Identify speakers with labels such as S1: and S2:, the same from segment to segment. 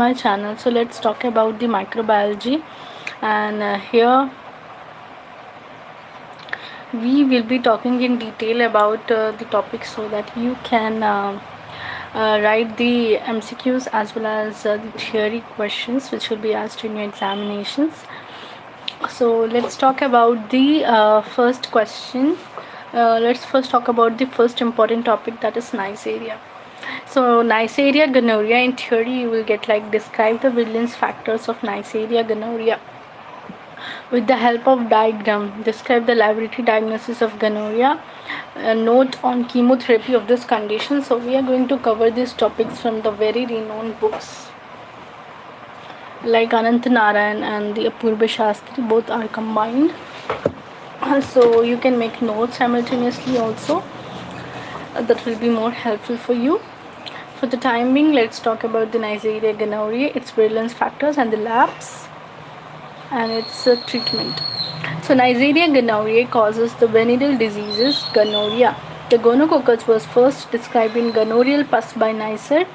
S1: my channel. So let's talk about the microbiology, and here we will be talking in detail about the topic so that you can write the MCQs as well as the theory questions which will be asked in your examinations. So let's talk about the first question. Let's first talk about the first important topic, that is Neisseria. So Neisseria gonorrhea, in theory you will get like describe the valence factors of Neisseria gonorrhea with the help of diagram. Describe the laboratory diagnosis of gonorrhea. A note on chemotherapy of this condition. So we are going to cover these topics from the very renowned books like Anant Narayan and the Apurva Shastri. Both are combined. So you can make notes simultaneously also. That will be more helpful for you. For the time being, let's talk about the Neisseria gonorrhea, its prevalence factors and the labs and its treatment. So Neisseria gonorrhea causes the venereal diseases gonorrhea. The gonococcus was first described in gonorrheal pus by Neisser.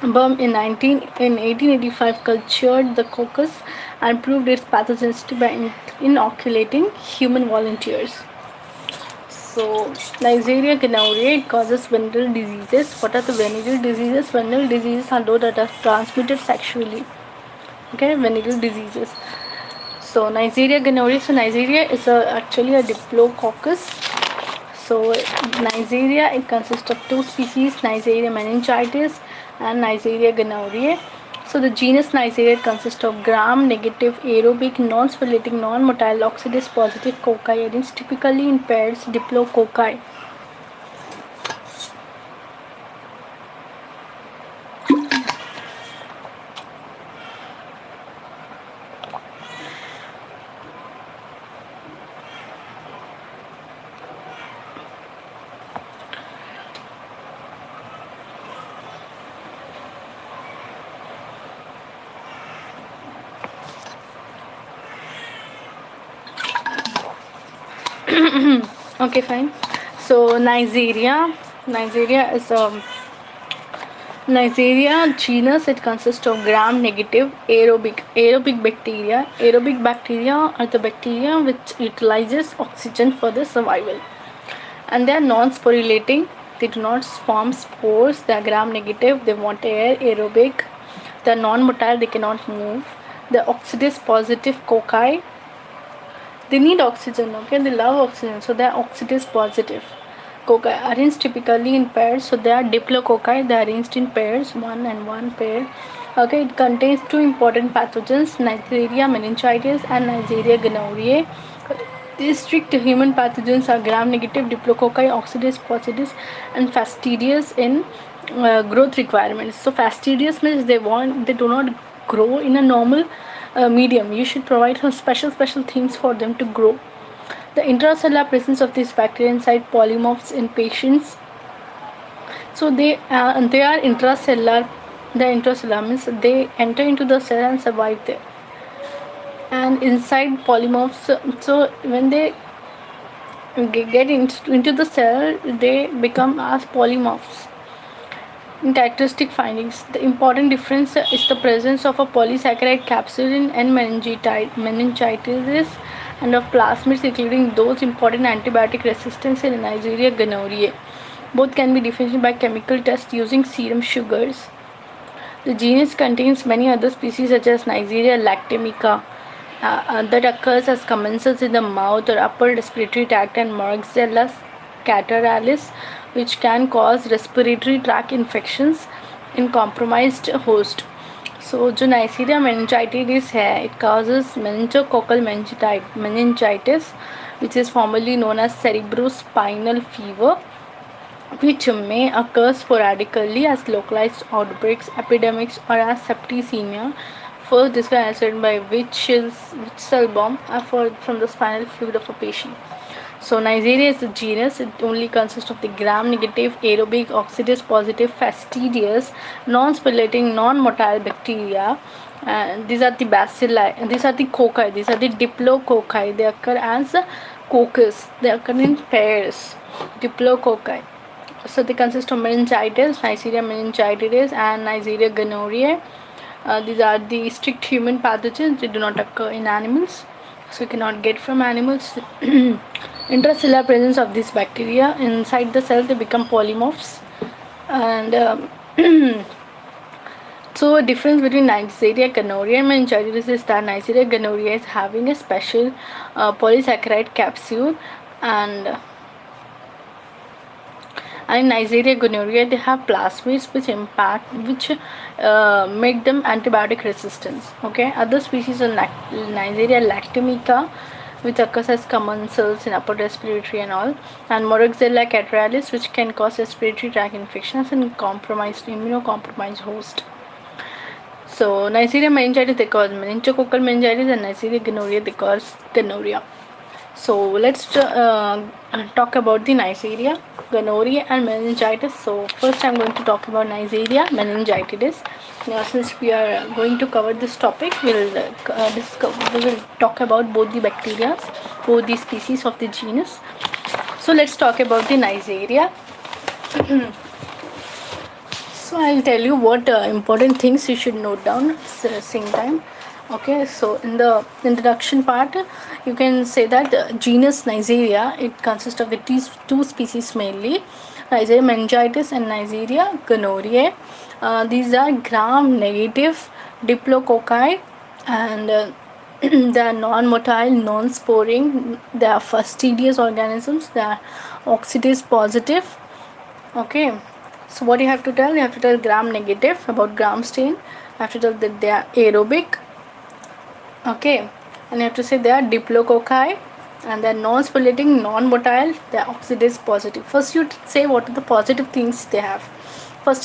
S1: Baum in 1885 cultured the coccus and proved its pathogenicity by inoculating human volunteers. So Neisseria gonorrhea, it causes venereal diseases. What are the venereal diseases? Venereal diseases are those that are transmitted sexually. Okay, venereal diseases. So Neisseria gonorrhea. So Neisseria is actually a diplococcus. So Neisseria, it consists of two species, Neisseria meningitis and Neisseria gonorrhoeae. So the genus Neisseria consists of gram-negative aerobic non-spirating non-motile oxidase positive cocci arranged typically in pairs diplococci. Okay, fine. So Neisseria is a Neisseria genus. It consists of gram-negative aerobic bacteria. Aerobic bacteria are the bacteria which utilizes oxygen for their survival, and they are non-sporulating. They do not form spores. They are gram-negative. They want air. Aerobic. They are non-motile. They cannot move. The oxidase positive cocci, they need oxygen. Okay, they love oxygen, so they are oxidase positive cocci arranged typically in pairs. So they are diplococci. They are arranged in pairs, one and one pair. Okay, it contains two important pathogens, Neisseria meningitis and Neisseria gonorrhoeae. These strict human pathogens are gram-negative, diplococci, oxidase positive, and fastidious in growth requirements. So fastidious means they do not grow in a normal medium. You should provide some special things for them to grow. The intracellular presence of these bacteria inside polymorphs in patients. So they are intracellular. The intracellular means they enter into the cell and survive there. And inside polymorphs, so when they get into the cell, they become as polymorphs. In characteristic findings, the important difference is the presence of a polysaccharide capsule in N meningitis and of plasmids, including those important antibiotic resistance in Neisseria gonorrhoeae. Both can be differentiated by chemical test using serum sugars. The genus contains many other species such as Neisseria lactamica that occurs as commensals in the mouth or upper respiratory tract, and Moraxella scateralis, which can cause respiratory tract infections in compromised host. So जो Neisseria meningitis है, it causes meningococcal meningitis, which is formerly known as cerebrospinal fever, which may occur sporadically as localized outbreaks, epidemics, or as septicemia, first described by Witzelbaum from the spinal fluid of a patient. So Neisseria is a genus. It only consists of the gram-negative, aerobic, oxidase-positive, fastidious, non-spirating, non-motile bacteria. These are the bacilli. These are the cocci. These are the diplococci. They occur as coccus. They occur in pairs. Diplococci. So they consist of meningitis, Neisseria meningitis, and Neisseria gonorrhoeae. These are the strict human pathogens. They do not occur in animals, so you cannot get from animals. Intracellular presence of these bacteria inside the cell, they become polymorphs. And so a difference between Neisseria gonorrhea and meningitis is that Neisseria gonorrhea is having a special polysaccharide capsule, and in Neisseria gonorrhea they have plasmids which make them antibiotic resistance. Okay, other species are Neisseria lactamica, which occurs as common cells in upper respiratory and all, and Moraxella catarrhalis, which can cause respiratory tract infections in immunocompromised host. So Neisseria meningitis they cause meningococcal meningitis, and Neisseria gonorrhea they cause gonorrhea. So let's talk about the Neisseria gonorrhea and meningitis. So first I'm going to talk about Neisseria meningitis. Now since we are going to cover this topic, we will talk about both the bacteria, both the species of the genus. So let's talk about the Neisseria. So I'll tell you what important things you should note down at the same time. Okay, so in the introduction part, you can say that genus Neisseria, it consists of the two species mainly, Neisseria meningitis and Neisseria gonorrhoeae. These are gram-negative diplococci, and they are non-motile, non-sporing. They are fastidious organisms. They are oxidase positive. Okay, so what you have to tell? You have to tell gram-negative about gram stain. You have to tell that they are aerobic. Okay, and you have to say they are diplococci, and they are non-spirating, non-motile, they are oxidase positive. First you say what are the positive things they have. First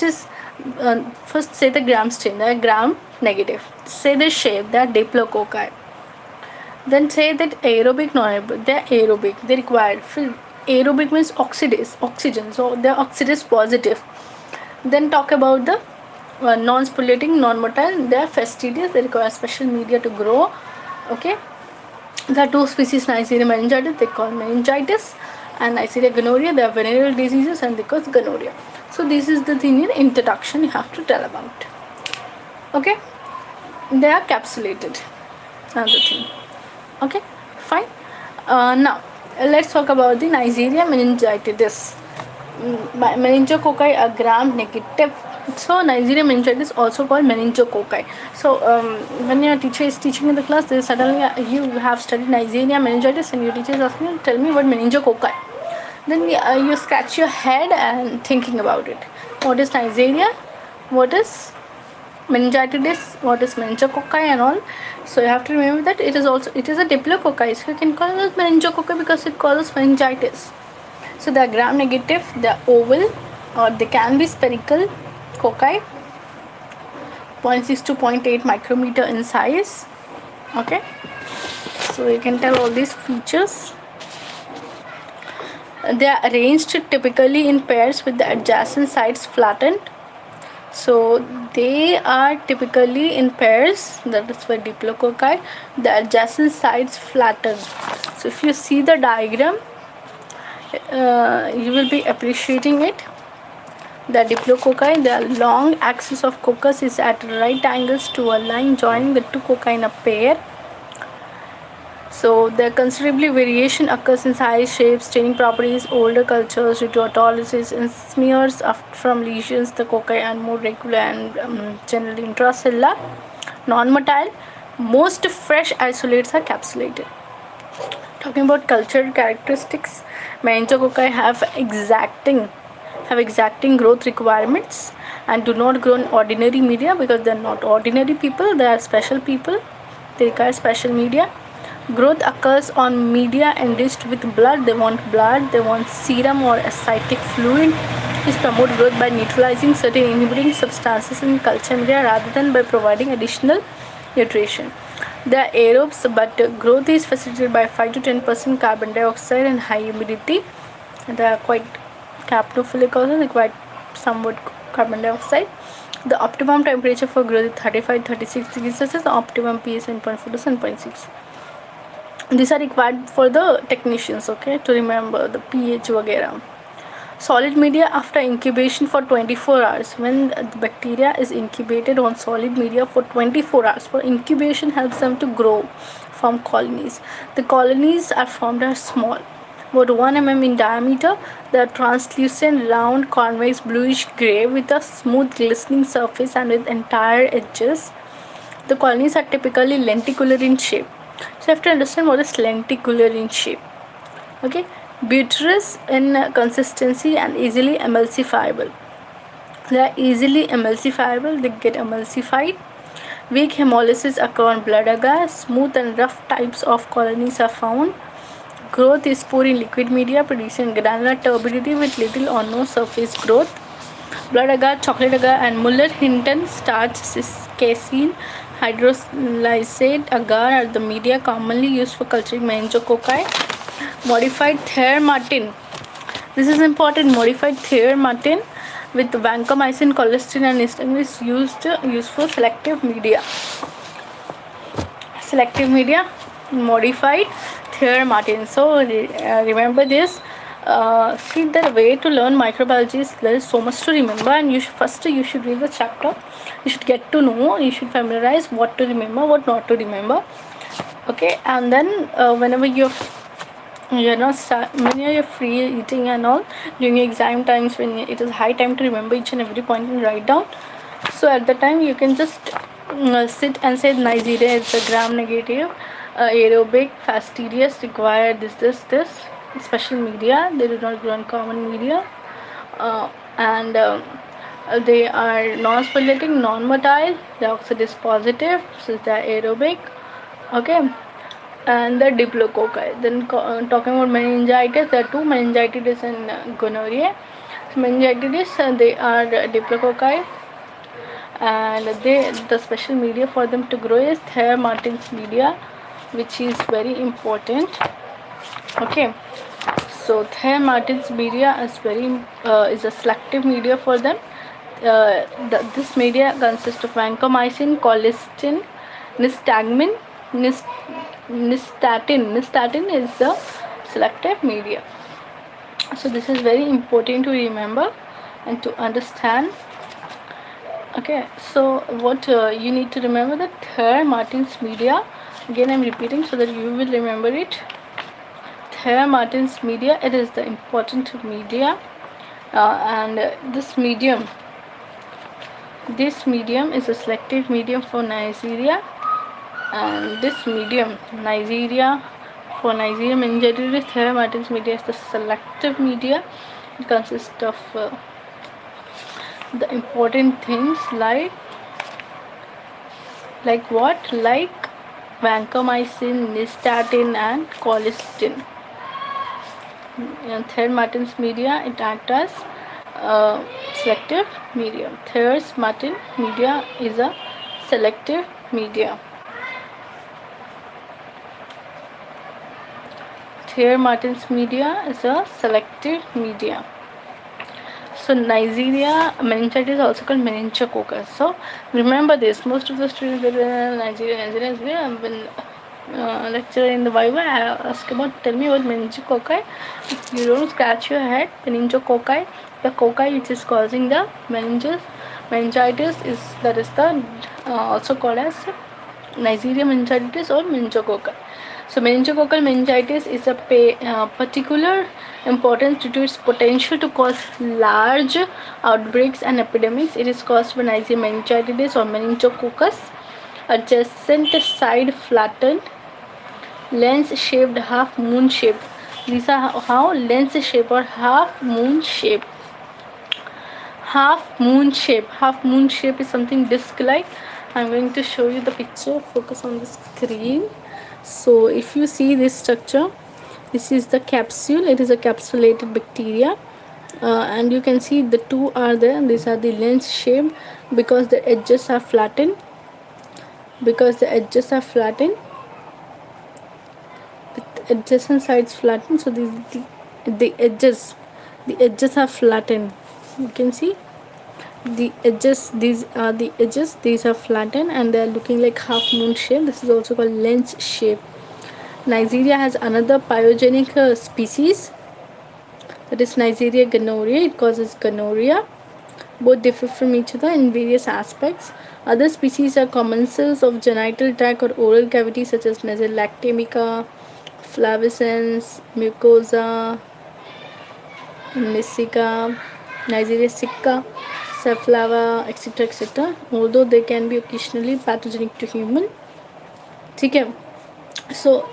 S1: say the gram stain, they are gram negative. Say the shape, they are diplococci. Then say that aerobic, non-aerobic, they are aerobic, they require aerobic means oxygen, so they are oxidase positive. Then talk about the non-spirating, non-motile, they are fastidious, they require special media to grow. Okay, there are two species Neisseria meningitis, they call meningitis, and Neisseria gonorrhea, they are venereal diseases and they cause gonorrhea. So this is the thing in introduction you have to tell about. Okay, they are capsulated, another thing. Okay, fine. Now let's talk about the Neisseria meningitis. Meningococci are gram negative. So Neisseria meningitis is also called meningococci. So when your teacher is teaching in the class, they suddenly you have studied Neisseria meningitis and your teacher is asking you, tell me what meningococci. Then you scratch your head and thinking about it. What is Neisseria? What is meningitis? What is meningococci and all? So you have to remember that it is a diplococci. So you can call it meningococci because it causes meningitis. So they are gram negative, they are oval, or they can be spherical cocci, 0.6 to 0.8 micrometer in size. Okay, so you can tell all these features. They are arranged typically in pairs with the adjacent sides flattened. So they are typically in pairs, that is why diplococci, the adjacent sides flattened. So if you see the diagram, you will be appreciating it. The diplococci, the long axis of coccus is at right angles to a line joining the two cocci in a pair. So the considerably variation occurs in size, shape, staining properties. Older cultures due to autolysis and smears from lesions, the cocci are more regular and generally intracellular, non-motile. Most fresh isolates are capsulated. Talking about cultural characteristics, meningococci have exacting growth requirements and do not grow in ordinary media because they are not ordinary people, they are special people. They require special media. Growth occurs on media enriched with blood. They want serum or ascitic fluid. This promotes growth by neutralizing certain inhibiting substances in culture media rather than by providing additional nutrition. They are aerobes, but growth is facilitated by 5 to 10% carbon dioxide and high humidity. They are quite capnophilic also, require somewhat carbon dioxide. The optimum temperature for growth is 35-36 degrees Celsius. The optimum pH 7.4 to 7.6. These are required for the technicians, okay, to remember the pH वगैरह. Solid media after incubation for 24 hours. When the bacteria is incubated on solid media for 24 hours, for incubation helps them to grow, form colonies. The colonies are formed as small, about 1 mm in diameter. They are translucent, round, convex, bluish gray with a smooth, glistening surface and with entire edges. The colonies are typically lenticular in shape. So you have to understand what is lenticular in shape. Okay, butyrous in consistency and easily emulsifiable. They are easily emulsifiable, they get emulsified. Weak hemolysis occur on blood agar. Smooth and rough types of colonies are found. Growth is poor in liquid media, producing granular turbidity with little or no surface growth. Blood agar, chocolate agar, and Muller-Hinton starch casein hydrolysate agar are the media commonly used for culturing meningococci. Modified Thayer-Martin. This is important. Modified Thayer-Martin with vancomycin, colistin, and histamine is used for selective media. Selective media, modified Thayer-Martin. So remember this. See, the way to learn microbiology is there is so much to remember, and you should read the chapter. You should get to know. You should familiarize what to remember, what not to remember. Okay, and then whenever you're not when you're free eating and all during exam times, when it is high time to remember each and every point and write down, so at the time you can just sit and say Nigeria is a gram negative, aerobic, fastidious, require this special media. They do not grow in common media, and they are non-speletic, non-motile, they are oxidase positive, so they are aerobic. Okay, and the diplococci. Then talking about meningitis, there are two: meningitis and gonorrhea. So meningitis, they are diplococci, and the special media for them to grow is Thayer-Martin's media, which is very important. Okay, so Thayer-Martin's media is a selective media for them. This media consists of vancomycin, colistin, nistagmin, nystatin. Nystatin is a selective media. So this is very important to remember and to understand. Okay, so what you need to remember that Thayer-Martin's media, again I'm repeating so that you will remember it. Thayer-Martin's media, it is the important media, and this medium is a selective medium for Neisseria, and this medium for Neisseria meningitis, Thayer-Martin's media is the selective media. It consists of the important things like what? Like vancomycin, nystatin, and colistin. And Thayer-Martin's media, it acts as selective medium. Thayer-Martin media is a selective media. Thayer-Martin's media is a selective media. So Neisseria meningitis is also called meningococcus. So remember this. Most of the students that Neisseria when lecturer in the Viva ask about, tell me about meningococci. If you don't scratch your head, meningococci, the cocci which is causing the meningitis is the also called as Neisseria meningitis or meningococci. So meningococcal meningitis is a particular importance due to its potential to cause large outbreaks and epidemics. It is caused by Neisseria meningitis or meningococcus. Adjacent side flattened, lens shaped, half moon shape. These are how lens shape or half moon shape. Half moon shape. Half moon shape is something disc like. I'm going to show you the picture. Focus on the screen. So if you see this structure, this is the capsule. It is a capsulated bacteria, and you can see the two are there. These are the lens shape because the edges are flattened. The adjacent sides flattened. So the edges are flattened. You can see the edges. These are the edges. These are flattened and they are looking like half moon shape. This is also called lens shape. Neisseria has another pyogenic species. That is Neisseria gonorrhea. It causes gonorrhea. Both differ from each other in various aspects. Other species are commensals of genital tract or oral cavity such as Neisseria lactamica, flavescens, mucosa, mysica, Neisseria sicca, safflava, etc. etc. Although they can be occasionally pathogenic to human. Okay. So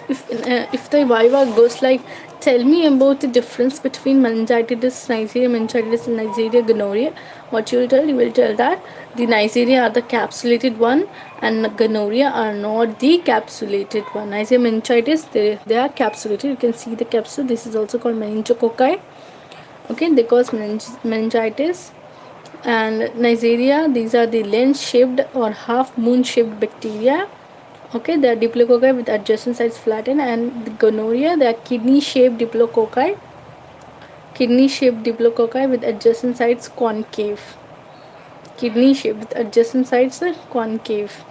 S1: if the viva goes like, tell me about the difference between meningitis, Neisseria meningitis and Neisseria gonorrhea, what you will tell that the Neisseria are the capsulated one and gonorrhea are not the capsulated one. Neisseria meningitis, they are capsulated. You can see the capsule. This is also called meningococci. Okay, they cause meningitis. And Neisseria, these are the lens shaped or half moon shaped bacteria. Okay, they are diplococci with adjacent sides flattened, and the gonorrhea, they are kidney shaped diplococci. Kidney shaped diplococci with adjacent sides concave. Kidney shaped with adjacent sides are concave.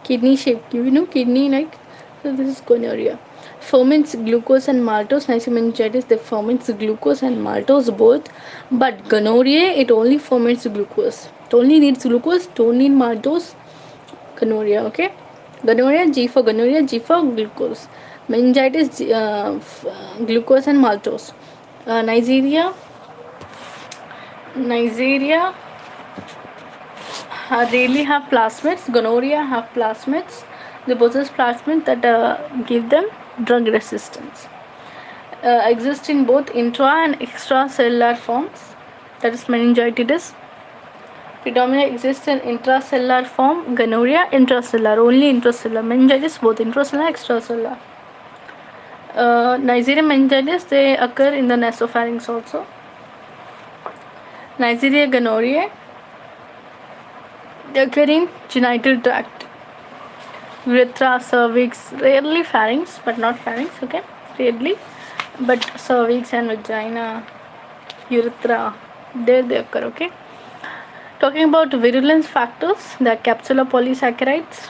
S1: Kidney shaped, kidney like, so this is gonorrhea. Ferments glucose and maltose. Neisseria meningitis, they ferments glucose and maltose both, but gonorrhea, it only ferments glucose. It only needs glucose, don't need maltose. Gonorrhea, okay. Gonorrhea, G for gonorrhea, G for glucose. Meningitis, glucose and maltose. Neisseria rarely have plasmids. Gonorrhea have plasmids. They possess plasmids that give them drug resistance. Exist in both intra and extracellular forms. That is meningitis. Predominantly exists in intracellular form. Gonorrhea intracellular, only intracellular. Meningitis both intracellular, extracellular. Neisseria meningitis, they occur in the nasopharynx also. Neisseria gonorrhea, they occur in genital tract, urethra, cervix, rarely pharynx, but not pharynx, okay, rarely, but cervix and vagina, urethra, there they occur, okay. Talking about virulence factors, the capsular polysaccharides.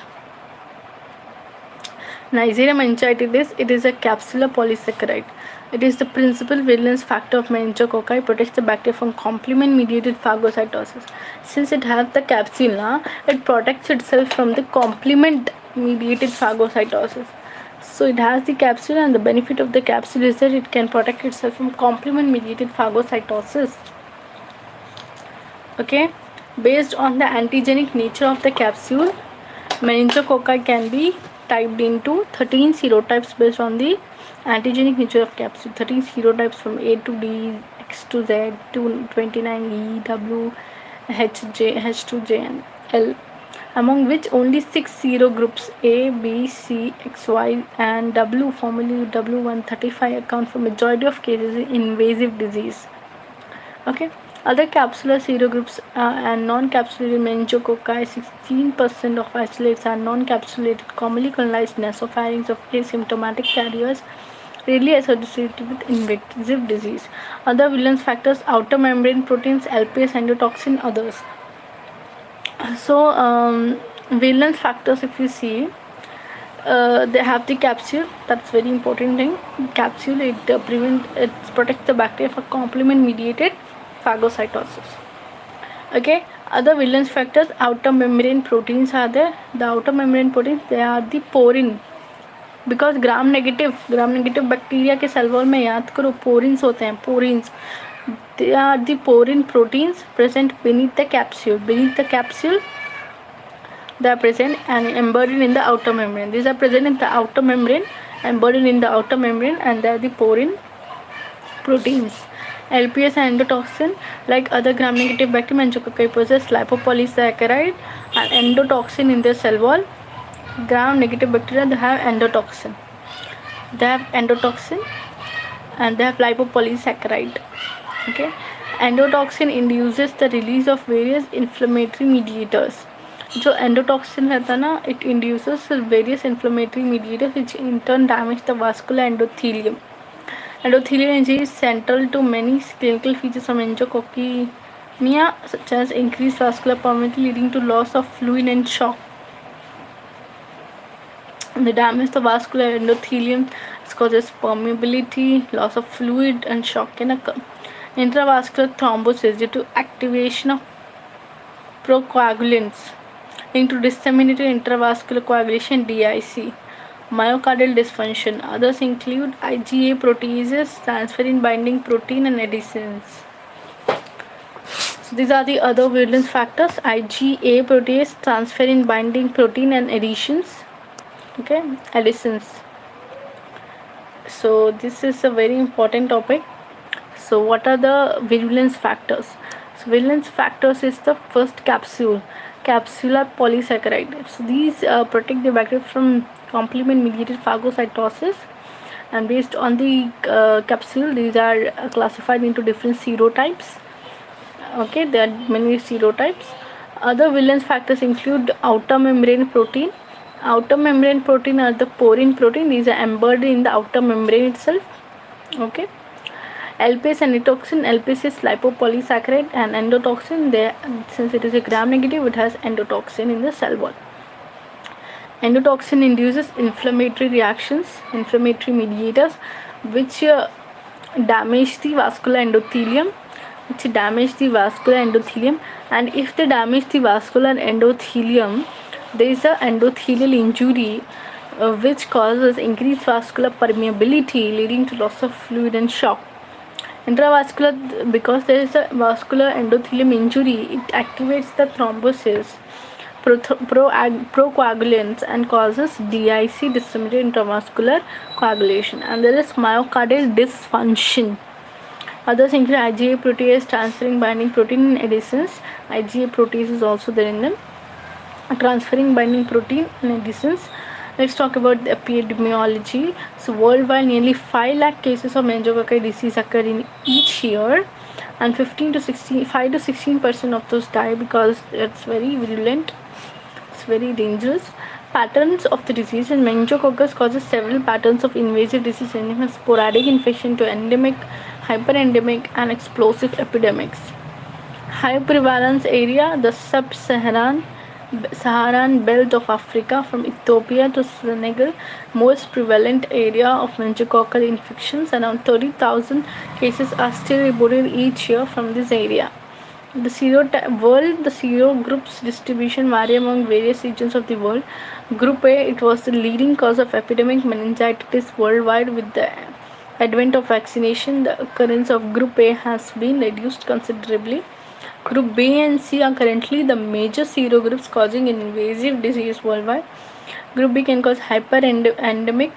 S1: Neisseria meningitis, it is a capsular polysaccharide. It is the principal virulence factor of meningococci. Protects the bacteria from complement-mediated phagocytosis. Since it has the capsule, it protects itself from the complement-mediated phagocytosis. So it has the capsule, and the benefit of the capsule is that it can protect itself from complement-mediated phagocytosis. Okay, based on the antigenic nature of the capsule, meningococci can be typed into 13 serotypes based on the antigenic nature of capsule. 13 serotypes from A to D, X to Z to 29E, W, H, J, H to J and L, among which only 6 serogroups A, B, C, X, Y and W, formerly W135, account for majority of cases in invasive disease. Okay. Other capsular serogroups and non-capsulated meningococci, 16% of isolates are non-capsulated, commonly colonized nasopharynx of asymptomatic carriers, rarely associated with invasive disease. Other virulence factors, outer membrane proteins, LPS, endotoxin, others. So, virulence factors, if you see, they have the capsule. That's very important thing. Capsule, it protects the bacteria for complement-mediated phagocytosis. Okay, other virulence factors, outer membrane proteins are there. The outer membrane proteins, they are the porin. Because gram negative bacteria के cell wall में याद करो porins होते हैं, porins. They are the porin proteins present beneath the capsule. They are present and embedded in the outer membrane. These are present in the outer membrane, embedded in the outer membrane, and they are the porin proteins. LPS and endotoxin, like other gram-negative bacteria, meningococci possess lipopolysaccharide and endotoxin in their cell wall. Gram-negative bacteria, they have endotoxin. And they have lipopolysaccharide. Okay, endotoxin induces the release of various inflammatory mediators. जो endotoxin रहता है ना, it induces various inflammatory mediators which in turn damage the vascular endothelium. Endothelial injury is central to many clinical features of meningococci, such as increased vascular permeability leading to loss of fluid and shock. They damage the vascular endothelium, This causes permeability, loss of fluid, and shock can occur. Intravascular thrombosis due to activation of procoagulants linked to disseminated intravascular coagulation (DIC). Myocardial dysfunction. Others include IgA proteases, transferrin binding protein, and adenosines. So these are the other virulence factors: IgA protease, transferrin binding protein, and adhesions. Okay, adenosines. So this is a very important topic. So what are the virulence factors? So virulence factors is the first capsular polysaccharide. So these protect the bacteria from complement mediated phagocytosis, and based on the capsule, these are classified into different serotypes. Okay, there are many serotypes. Other virulence factors include outer membrane protein. Outer membrane protein are the porine protein. These are embedded in the outer membrane itself. Okay. LPS and endotoxin. LPS is lipopolysaccharide, and endotoxin, since it is a gram negative, it has endotoxin in the cell wall. Endotoxin induces inflammatory reactions, inflammatory mediators, which damage the vascular endothelium. And if they damage the vascular endothelium, there is a endothelial injury which causes increased vascular permeability, leading to loss of fluid and shock. Intravascular, because there is a vascular endothelium injury, it activates the thrombosis, procoagulants, and causes DIC, disseminated intravascular coagulation. And there is myocardial dysfunction. Others include IgA protease, transferrin binding protein, and adenosines. IgA protease is also there in them. Transferrin binding protein and adenosines. Let's talk about the epidemiology. So worldwide, nearly 5 lakh cases of meningococcal disease occur in each year, and 5 to 16% of those die because it's very virulent. It's very dangerous. Patterns of the disease: and meningococcus causes several patterns of invasive disease, ranging from sporadic infection to endemic, hyperendemic, and explosive epidemics. High prevalence area: the Saharan belt of Africa from Ethiopia to Senegal. Most prevalent area of meningococcal infections. Around 30,000 cases are still reported each year from this area. The serogroups distribution vary among various regions of the world. Group A, it was the leading cause of epidemic meningitis worldwide. With the advent of vaccination, the occurrence of Group A has been reduced considerably. Group B and C are currently the major serogroups causing an invasive disease worldwide. Group B can cause hyperendemic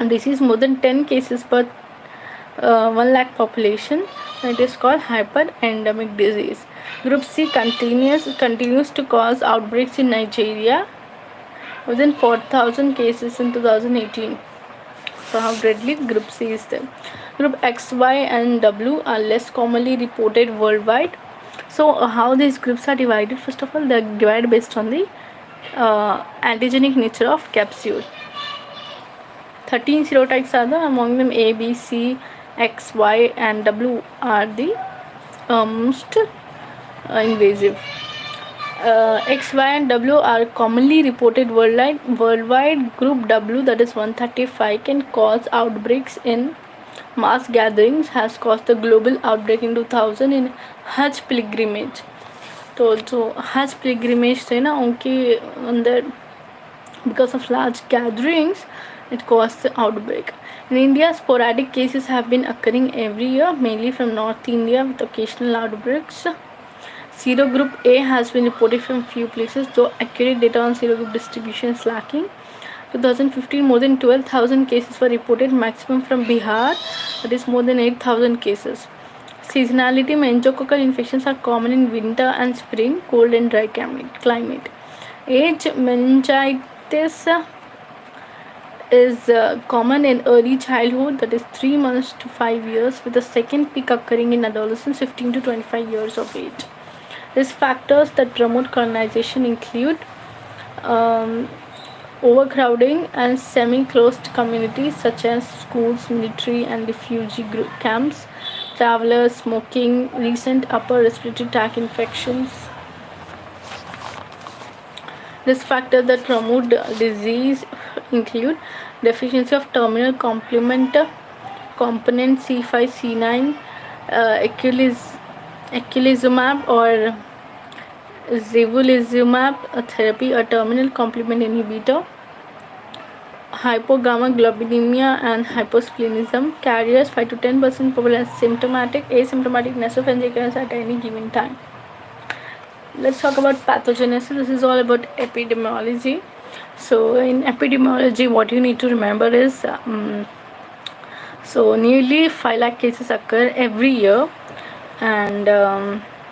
S1: disease, more than 10 cases per 1 lakh population. It is called hyperendemic disease. Group C continues to cause outbreaks in Nigeria, within 4,000 cases in 2018. So how deadly Group C is there. Group X, Y, and W are less commonly reported worldwide. So how these groups are divided? First of all, they are divided based on the antigenic nature of capsule. 13 serotypes are there. Among them, A, B, C, X, Y, and W are the most invasive. X, Y, and W are commonly reported worldwide. Group W, that is 135, can cause outbreaks in mass gatherings. Has caused the global outbreak in 2000 in Hajj pilgrimage. तो जो Hajj pilgrimage थे ना, उनके अंदर because of large gatherings, it caused the outbreak. In India, sporadic cases have been occurring every year, mainly from North India, with occasional outbreaks. Serogroup A has been reported from few places, though accurate data on serogroup distribution is lacking. 2015, more than 12,000 cases were reported, maximum from Bihar, that is more than 8,000 cases. Seasonality: meningococcal infections are common in winter and spring, cold and dry climate. Age: meningitis is common in early childhood, that is 3 months to 5 years, with the second peak occurring in adolescents 15 to 25 years of age. Risk factors that promote colonization include overcrowding and semi-closed communities such as schools, military, and refugee camps, travelers, smoking, recent upper respiratory tract infections. Risk factors that promote disease include deficiency of terminal component C5, C9, eculizumab or zevulizumab therapy, a terminal complement inhibitor, hypogammaglobulinemia and hyposplenism. Carriers 5 to 10% prevalence, symptomatic, asymptomatic nasopharyngitis at any given time. Let's talk about pathogenesis. This is all about epidemiology. So in epidemiology, what you need to remember is so nearly 5 lakh cases occur every year, and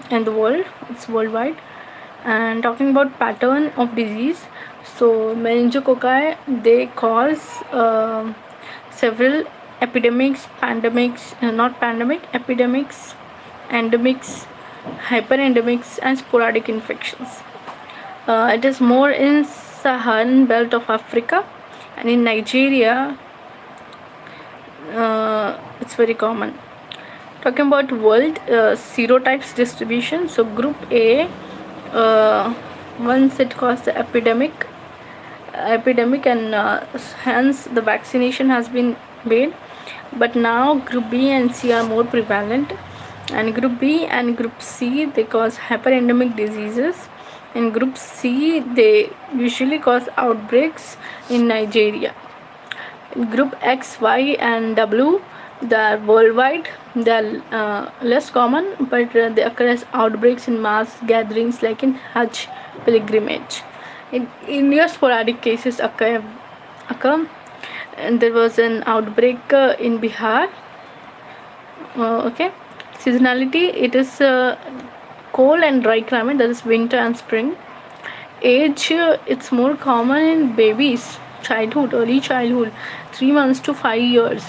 S1: in the world, it's worldwide. And talking about pattern of disease, so meningococci, they cause several epidemics, epidemics, endemics, hyperendemics, and sporadic infections. It is more in Saharan belt of Africa, and in Nigeria it's very common. Talking about world serotypes distribution, so group A, once it caused the epidemic, and hence the vaccination has been made, but now group B and C are more prevalent, and group B and group C, they cause hyperendemic diseases. In group C, they usually cause outbreaks in Nigeria. In group X, Y and W, they are worldwide. They are less common, but they occur as outbreaks in mass gatherings like in Hajj pilgrimage. In India, sporadic cases occur, and there was an outbreak in Bihar. Okay, seasonality, it is cold and dry climate, that is winter and spring. Age, it's more common in babies, early childhood, 3 months to 5 years,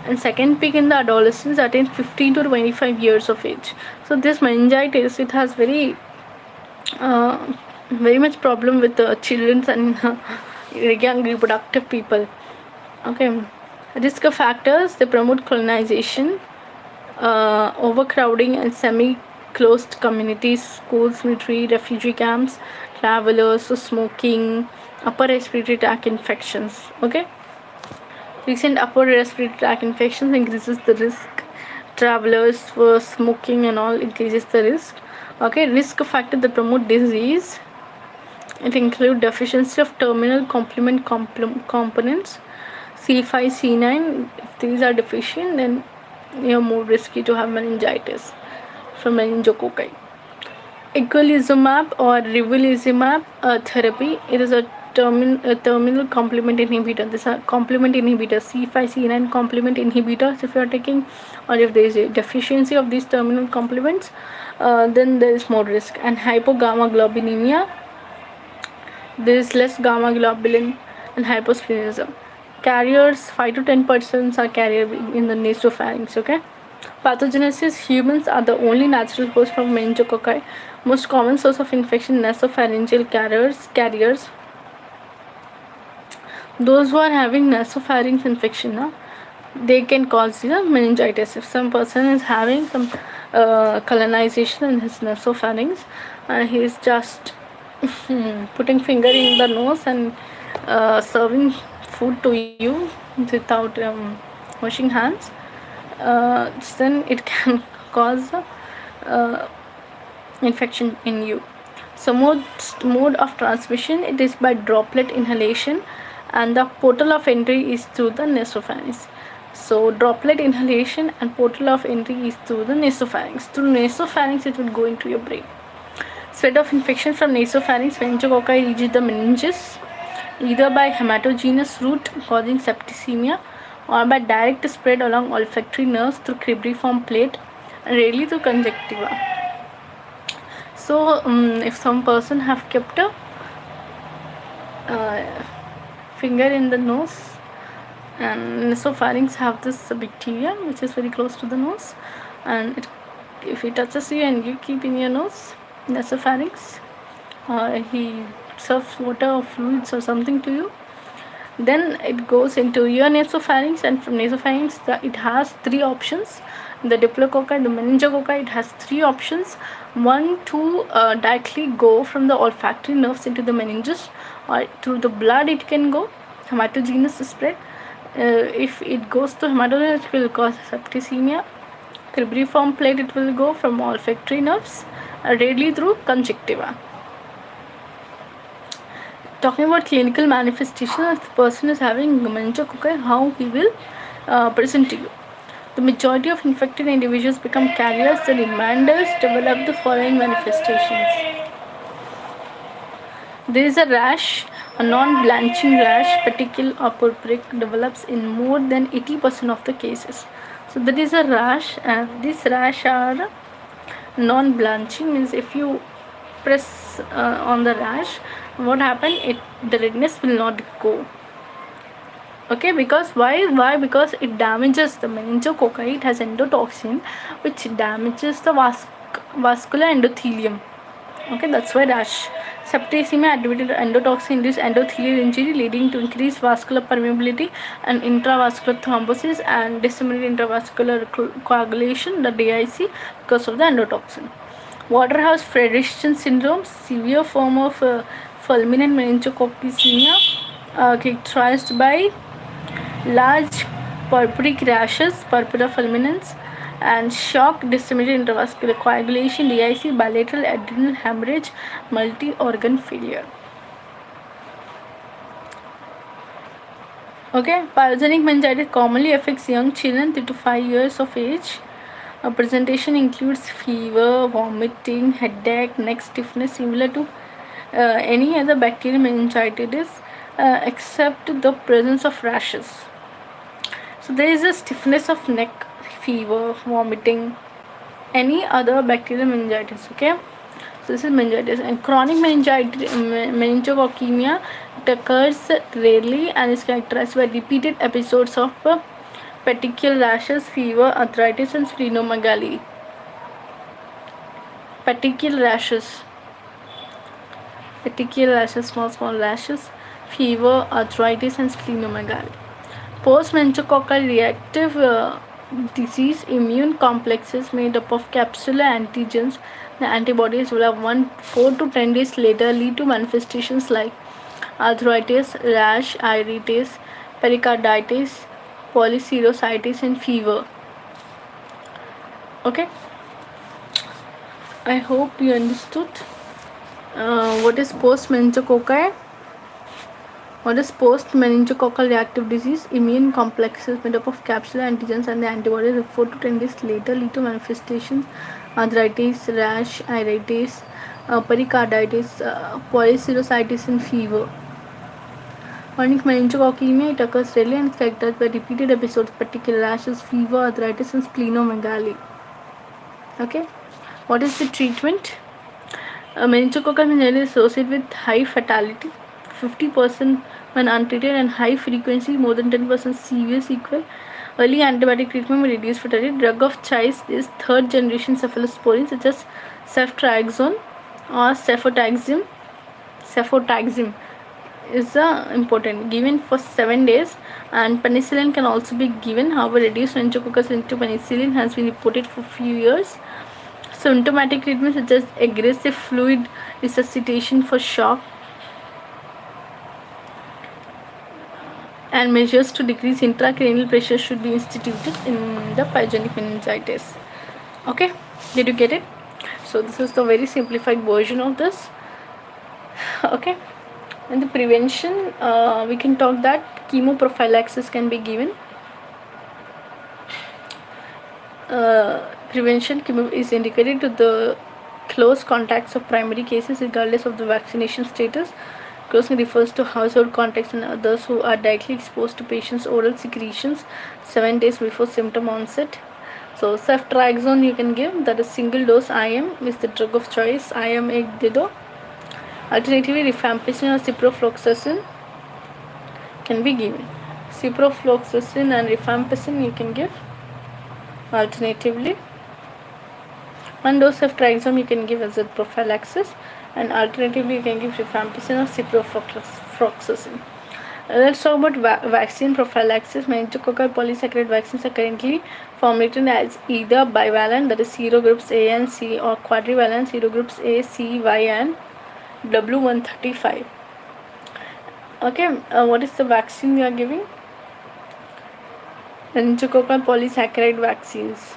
S1: and second peak in the adolescents attain 15 to 25 years of age. So this meningitis, it has very much problem with children and young reproductive people. Okay, risk factors, they promote colonization, overcrowding and semi-closed communities, schools, military, refugee camps, travelers, so smoking, upper respiratory tract infections. Okay, recent upper respiratory tract infections increases the risk. Travelers for smoking and all increases the risk. Okay, risk factor that promote disease, it include deficiency of terminal complement components C5, C9. If these are deficient, then you're more risky to have meningitis from meningococci. Eculizumab or rivolizumab therapy, it is a terminal complement inhibitor. This is a complement inhibitor, C5, C9 complement inhibitors if you are taking, or if there is a deficiency of these terminal complements, then there is more risk. And hypogammaglobulinemia, there is less gamma globulin, and hyposplenism. Carriers 5 to 10% are carrier in the nasopharynx. Okay, pathogenesis, humans are the only natural host for meningococci. Most common source of infection, nasopharyngeal carriers. Those who are having nasopharynx infection, they can cause meningitis. If some person is having some colonization in his nasopharynx, and he is just putting finger in the nose and serving food to you without washing hands, then it can cause infection in you. So mode of transmission, it is by droplet inhalation, and the portal of entry is through the nasopharynx. So droplet inhalation and portal of entry is through the nasopharynx. Through nasopharynx, it will go into your brain. Spread of infection from nasopharynx, meningococci reaches the meninges either by hematogenous route causing septicemia, or by direct spread along olfactory nerves through cribriform plate, and rarely through conjunctiva. So if some person have kept a finger in the nose, and nasopharynx have this bacteria which is very close to the nose, and if he touches you and you keep in your nose, nasopharynx, he serves water or fluids or something to you, then it goes into your nasopharynx, and from nasopharynx it has 3 options. The diplococci, the meningococci, it has three options. One, to directly go from the olfactory nerves into the meninges, or through the blood it can go, hematogenous spread. If it goes to hematogenous, it will cause septicemia. Cribriform plate, it will go from olfactory nerves, rarely through conjunctiva. Talking about clinical manifestation, if the person is having meningococci, how he will present to you. The majority of infected individuals become carriers. The remainders develop the following manifestations. There is a rash, a non-blanching rash, petechial or purpuric, develops in more than 80% of the cases. So there is a rash, and this rash are non-blanching, means if you press on the rash, what happen? The redness will not go. Okay, because why? Because it damages the meningococci. It has endotoxin, which damages the vascular endothelium. Okay, that's why rash. Septicemia attributed to endotoxin induced endothelial injury, leading to increased vascular permeability and intravascular thrombosis and disseminated intravascular coagulation, the DIC, because of the endotoxin. Waterhouse Friderichsen syndrome, severe form of fulminant meningococcemia, characterized by large purpuric rashes, purpura fulminans, and shock, disseminated intravascular coagulation, DIC, bilateral adrenal hemorrhage, multi-organ failure. Okay, pyogenic meningitis commonly affects young children 3 to 5 years of age. Presentation includes fever, vomiting, headache, neck stiffness, similar to any other bacterial meningitis, except the presence of rashes. So there is a stiffness of neck, fever, vomiting, any other bacterial meningitis. Okay, so this is meningitis. And chronic meningitis, meningococcemia, it occurs rarely and is characterized by repeated episodes of petechial rashes, fever, arthritis, and splenomegaly. Petechial rashes, small rashes, fever, arthritis, and splenomegaly. Post-meningococcal reactive disease, immune complexes made up of capsular antigens. The antibodies will have 4 to 10 days later lead to manifestations like arthritis, rash, iritis, pericarditis, polyserositis, and fever. Okay, I hope you understood what is post-meningococcal. What is post-meningococcal reactive disease? Immune complexes made up of capsular antigens and the antibodies 4 to 10 days later lead to manifestations arthritis, rash, iritis, pericarditis, polyserositis, and fever. Chronic meningococcemia, it occurs rarely and is characterized by repeated episodes, particular rashes, fever, arthritis, and splenomegaly. Okay, what is the treatment? Meningococcal meningitis is associated with high fatality, 50% when untreated, and high frequency, more than 10% severe sequel. Early antibiotic treatment will reduce fatality. Drug of choice is third generation cephalosporin such as ceftriaxone or cefotaxime. Cefotaxime is important, given for 7 days, and penicillin can also be given. However, reduced meningococcus into penicillin has been reported for few years. Symptomatic treatment such as aggressive fluid resuscitation for shock and measures to decrease intracranial pressure should be instituted in the pyogenic meningitis. Okay, did you get it? So this is the very simplified version of this. Okay, and the prevention, we can talk that chemoprophylaxis can be given. Prevention is indicated to the close contacts of primary cases regardless of the vaccination status. Closely refers to household contacts and others who are directly exposed to patients' oral secretions 7 days before symptom onset. So ceftriaxone you can give, that is single dose IM is the drug of choice. IM ek de do. Alternatively, rifampicin or ciprofloxacin can be given. Ciprofloxacin and rifampicin you can give. Alternatively, 1 dose of triazome you can give as a prophylaxis, and alternatively you can give rifampicin or ciprofloxacin. Let's talk about vaccine prophylaxis. Meningococcal polysaccharide vaccines are currently formulated as either bivalent, that is serogroups A and C, or quadrivalent serogroups A, C, Y, and W135. Okay, what is the vaccine we are giving? Meningococcal polysaccharide vaccines.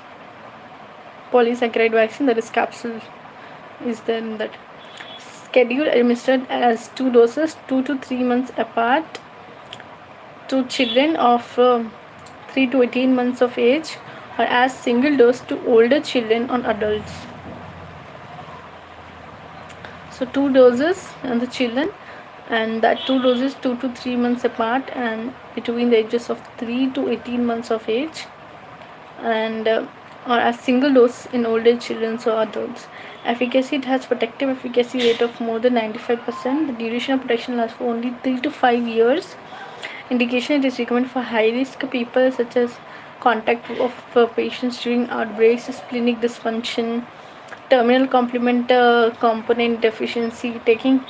S1: Polysaccharide vaccine, that is capsule, is then that schedule administered as 2 doses, 2 to 3 months apart, to children of 3 to 18 months of age, or as single dose to older children or adults. So 2 doses on the children, and that 2 doses 2 to 3 months apart and between the ages of 3 to 18 months of age, and or as single dose in older children or adults. Efficacy, it has protective efficacy rate of more than 95%. The duration of protection lasts for only 3 to 5 years. Indication, it is recommended for high risk people such as contact of patients during outbreaks, splenic dysfunction, terminal complement component deficiency, taking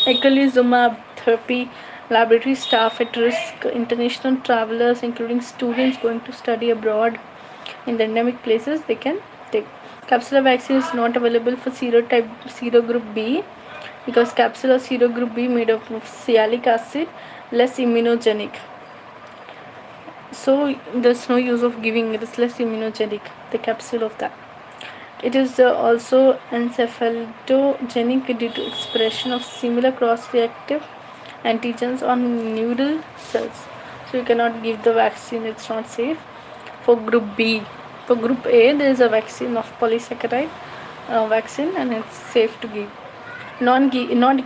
S1: eculizumab therapy, laboratory staff at risk, international travelers including students going to study abroad in the endemic places, they can take. Capsular vaccine is not available for serotype serogroup B because capsular serogroup B made up of sialic acid, less immunogenic. So there's no use of giving it, is less immunogenic, the capsule of that. It is also encephalogenic due to expression of similar cross-reactive antigens on neural cells. So you cannot give the vaccine, it's not safe. For group B, for group A, there is a vaccine of polysaccharide vaccine and it's safe to give. Not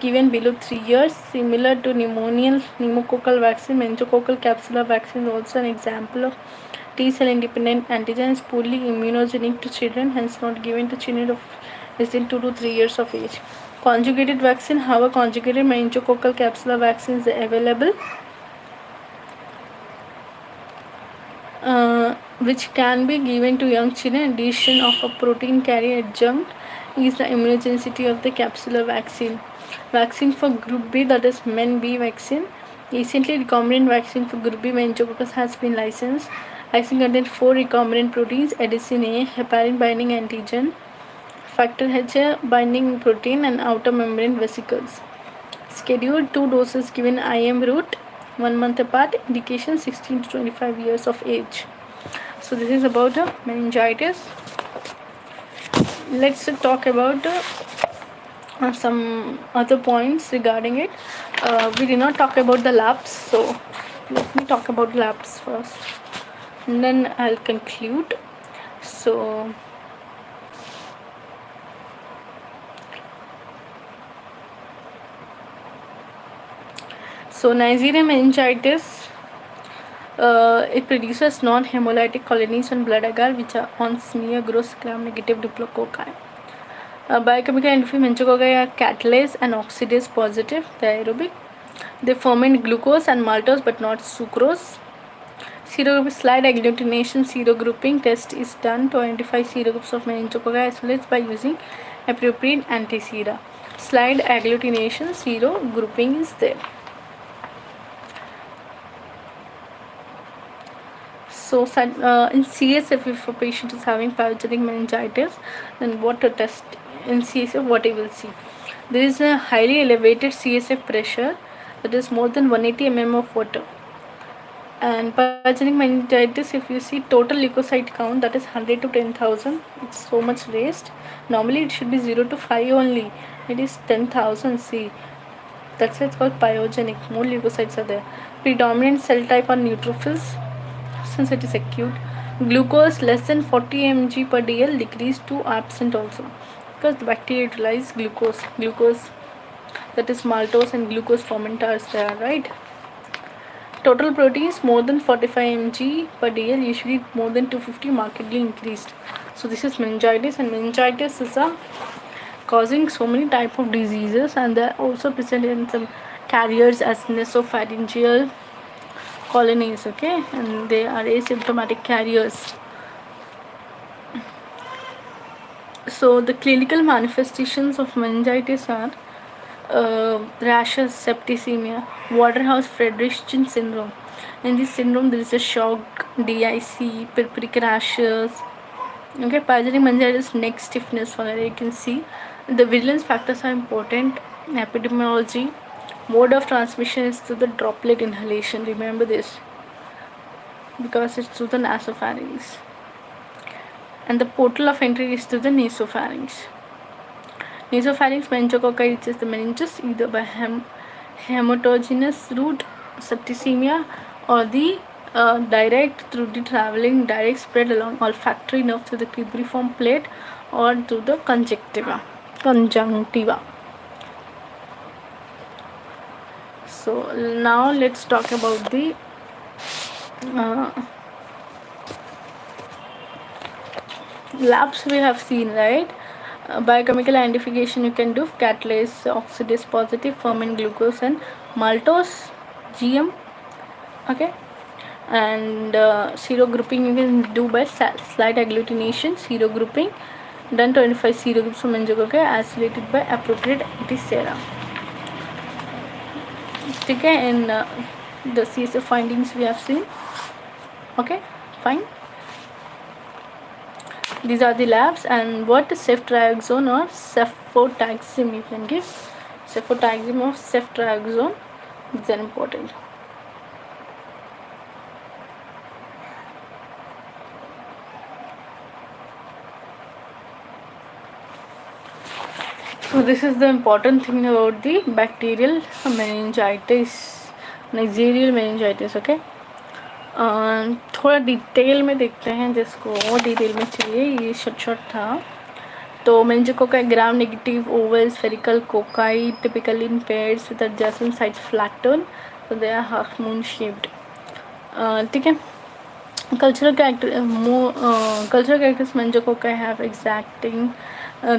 S1: given below 3 years, similar to pneumococcal vaccine. Meningococcal capsular vaccine is also an example of T-cell independent antigen, is poorly immunogenic to children, hence not given to children of less than 2 to 3 years of age. Conjugated vaccine, however, conjugated meningococcal capsular vaccine is available, which can be given to young children. Addition of a protein carrier adjunct is the immunogenicity of the capsular vaccine. Vaccine for group B, that is Men B vaccine. Recently, recombinant vaccine for group B meningococcus has been licensed. Vaccine contains 4 recombinant proteins: adenosine A, heparin binding antigen, factor H binding protein, and outer membrane vesicles. Scheduled 2 doses given IM route 1 month apart. Indication 16 to 25 years of age. So this is about meningitis. Let's talk about some other points regarding it. We did not talk about the labs, so let me talk about labs first, and then I'll conclude. So Neisseria meningitis, it produces non-hemolytic colonies on blood agar which are on smear gross gram-negative diplococci. Biochemical entropy, meningococci are catalase and oxidase positive, they are aerobic. They ferment glucose and maltose but not sucrose. Slide agglutination serogrouping test is done to identify serogroups of meningococci isolates by using appropriate antisera. Slide agglutination serogrouping is there. So in CSF, if a patient is having pyogenic meningitis, then what to test in CSF, what you will see? There is a highly elevated CSF pressure, that is more than 180 mm of water. And pyogenic meningitis, if you see total leukocyte count, that is 100 to 10,000, it's so much raised. Normally it should be 0 to 5 only, it is 10,000. See, that's why it's called pyogenic, more leukocytes are there. Predominant cell type are neutrophils, since it is acute. Glucose less than 40 mg per dl decreased to absent also, because the bacteria utilize glucose, that is maltose and glucose fermenters there, right? Total proteins more than 45 mg per dl, usually more than 250, markedly increased. So this is meningitis, and meningitis is causing so many type of diseases, and they are also present in some carriers as nasopharyngeal colonies, okay, and they are asymptomatic carriers. So the clinical manifestations of meningitis are rashes, septicemia, Waterhouse-Friderichsen syndrome. In this syndrome, there is a shock, DIC, purpuric rashes. Okay, pyogenic meningitis, neck stiffness. You can see the virulence factors are important. Epidemiology, mode of transmission is through the droplet inhalation. Remember this because it's through the nasopharynx, and the portal of entry is through the nasopharynx. Nasopharynx meningococci reaches the meninges either by hematogenous route, septicemia, or the direct through the traveling direct spread along olfactory nerve through the cribriform plate or through the conjunctiva. So now let's talk about the labs we have seen, right? Biochemical identification you can do catalase, oxidase positive, ferment glucose and maltose, GM. Okay, and serogrouping you can do by slight agglutination. Serogrouping done 25 serogroups from meningococci isolated by appropriate antisera. Okay, in the CSF findings we have seen. Okay, fine. These are the labs. And what is ceftriaxone or cefotaxime? You can give cefotaxime or ceftriaxone. These are important. So this is the important thing about the bacterial meningitis, Neisseria meningitis. Okay. थोड़ा detail में देखते हैं जिसको और detail में चाहिए. ये short था. तो meningococci gram negative, oval, spherical cocci, typically in pairs with adjacent sides flattened, so they are half moon shaped. ठीक है. Cultural characters meningococci have exacting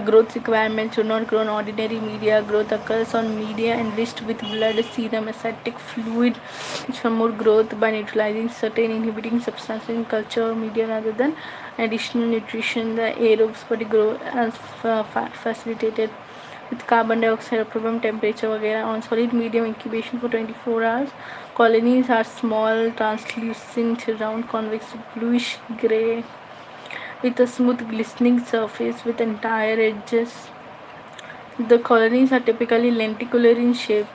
S1: growth requirements. Do not grow on ordinary media. Growth occurs on media enriched with blood, serum, ascitic fluid, which promote growth by neutralizing certain inhibiting substances in culture media rather than additional nutrition. The aerobes body grow as facilitated with carbon dioxide, optimum temperature वगैरह. On solid medium, incubation for 24 hours. Colonies are small, translucent, round, convex, bluish grey, with a smooth glistening surface with entire edges. The colonies are typically lenticular in shape.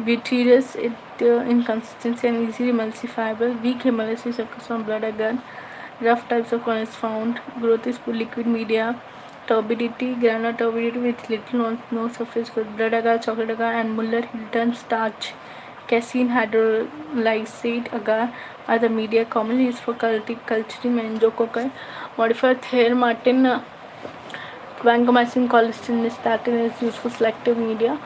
S1: Butyrious in consistency and easily emulsifiable. Weak hemolysis occurs on blood agar. Rough types of colonies found. Growth is liquid media. Turbidity, granular turbidity with little or no surface growth. Blood agar, chocolate agar, and Muller-Hilton starch, casein hydrolysate agar are the media commonly used for culturing meningococci. Modified Thayer-Martin vancomycin, colistin, nystatin is used for selective media.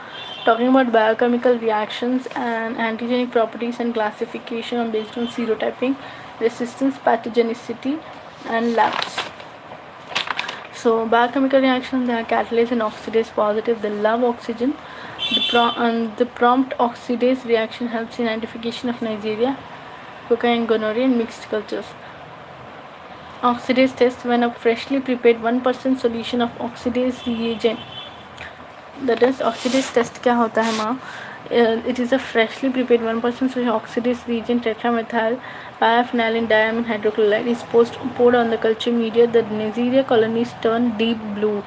S1: Talking about biochemical reactions and antigenic properties and classification are based on serotyping, resistance, pathogenicity, and labs. So biochemical reactions, they are catalase and oxidase positive. They love oxygen. The prompt oxidase reaction helps in identification of Neisseria, cocci, and gonorrhea in mixed cultures. Oxidase test when a freshly prepared 1% solution of oxidase reagent. That is oxidase test क्या होता है माँ? It is a freshly prepared 1% solution oxidase reagent tetramethyl biophenylene diamine hydrochloride is poured on the culture media. The Neisseria colonies turn deep blue.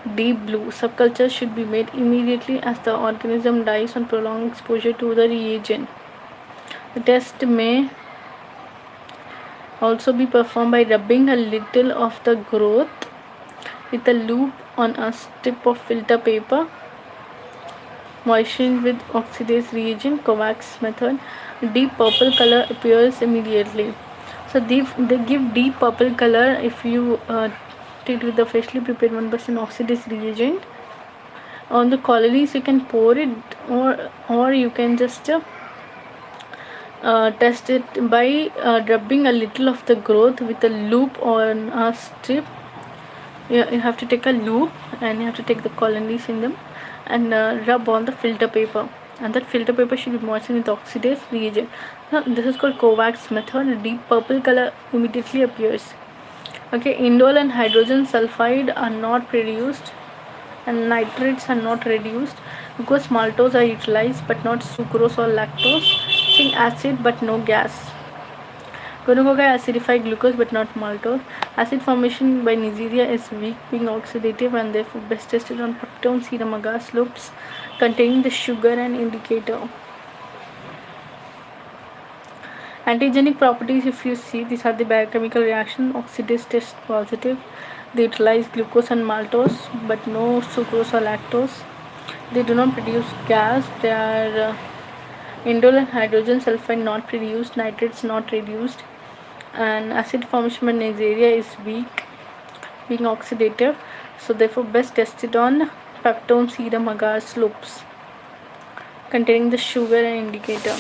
S1: Subculture should be made immediately as the organism dies on prolonged exposure to the reagent. The test may also be performed by rubbing a little of the growth with a loop on a strip of filter paper, moistened with oxidase reagent. Kovacs method. Deep purple color appears immediately. So they give deep purple color if you treat with the freshly prepared 1% oxidase reagent. On the colonies you can pour it, or you can just test it by rubbing a little of the growth with a loop on a strip. You have to take a loop and you have to take the colonies in them and rub on the filter paper, and that filter paper should be moistened with oxidase reagent. Now, this is called Kovacs method. A deep purple color immediately appears. Okay, indole and hydrogen sulfide are not produced and nitrates are not reduced because maltose are utilized but not sucrose or lactose. Seeing acid but no gas. Gonococcus acidify glucose but not maltose. Acid formation by Neisseria is weak, being oxidative and therefore best tested on peptone serum agar slopes containing the sugar and indicator. Antigenic properties, if you see, these are the biochemical reaction. Oxidase test positive. They utilize glucose and maltose but no sucrose or lactose. They do not produce gas. They are indole and hydrogen sulfide not produced, nitrates not reduced, and acid formation by Neisseria is weak, being oxidative, so therefore best tested on peptone serum agar slopes containing the sugar and indicator.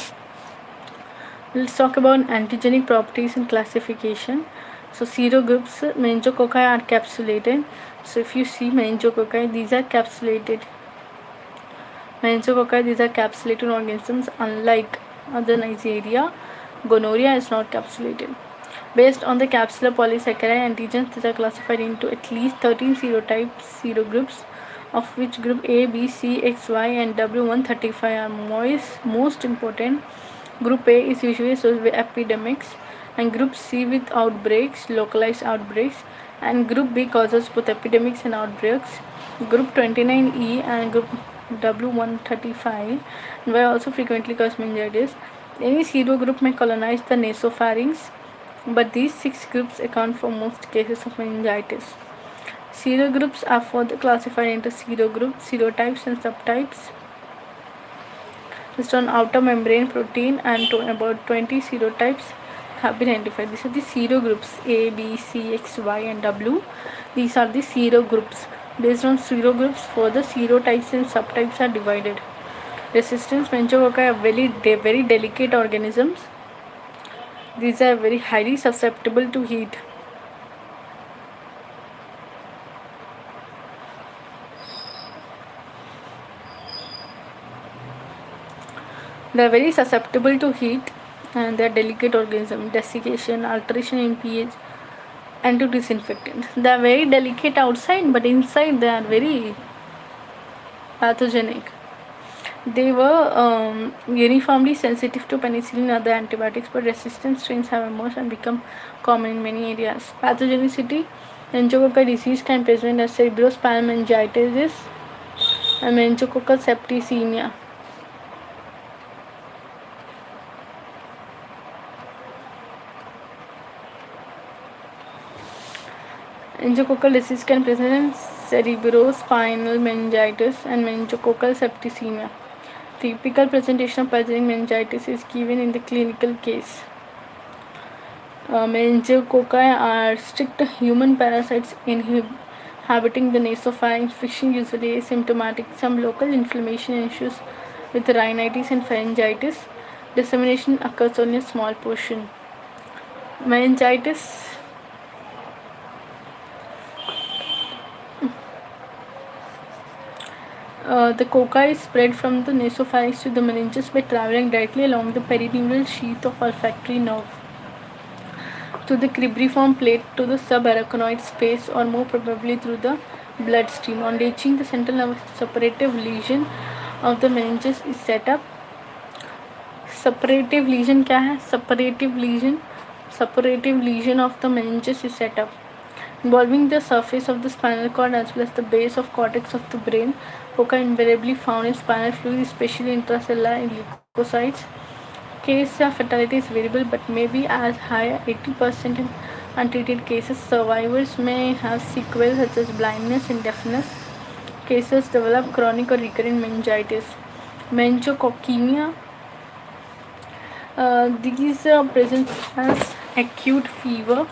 S1: Let's talk about antigenic properties and classification. So serogroups, meningococci are capsulated. So if you see meningococci, these are capsulated. Meningococci, these are capsulated organisms. Unlike other Neisseria, gonorrhea is not capsulated. Based on the capsular polysaccharide antigens, these are classified into at least 13 serotypes, serogroups, of which group A, B, C, X, Y, and W135 are most important. Group A is usually associated with epidemics, and Group C with outbreaks, localized outbreaks, and Group B causes both epidemics and outbreaks. Group 29E and Group W135 were also frequently cause meningitis. Any serogroup may colonize the nasopharynx, but these 6 groups account for most cases of meningitis. Serogroups are further classified into serogroups, serotypes, and subtypes based on outer membrane protein, and about 20 serotypes have been identified. These are the serogroups A, B, C, X, Y, and W. These are the serogroups. Based on serogroups, further serotypes and subtypes are divided. Resistance meningococci are very delicate organisms. These are very highly susceptible to heat. They are very susceptible to heat and they are delicate organisms, desiccation, alteration in pH, and to disinfectants. They are very delicate outside, but inside they are very pathogenic. They were uniformly sensitive to penicillin and other antibiotics, but resistant strains have emerged and become common in many areas. Pathogenicity: meningococcal disease can present as cerebrospinal meningitis and meningococcal septicemia. Meningococcal disease can present cerebrospinal meningitis and meningococcal septicemia. Typical presentation of pathogenic meningitis is given in the clinical case. Meningococci are strict human parasites inhabiting the nasopharynx, fishing usually asymptomatic, some local inflammation issues with rhinitis and pharyngitis. Dissemination occurs only a small portion. Meningitis the cocci is spread from the nasopharynx to the meninges by traveling directly along the perineural sheath of olfactory nerve to the cribriform plate to the subarachnoid space, or more probably through the bloodstream. On reaching the central nervous separative lesion of the meninges is set up. Separative lesion क्या है? Separative lesion of the meninges is set up, involving the surface of the spinal cord as well as the base of cortex of the brain. Cocci invariably found in spinal fluid, especially intracellular in leukocytes. Case of fatality is variable but may be as high as 80% in untreated cases. Survivors may have sequelae such as blindness and deafness. Cases develop chronic or recurrent meningitis. Meningococcemia. These present as acute fever,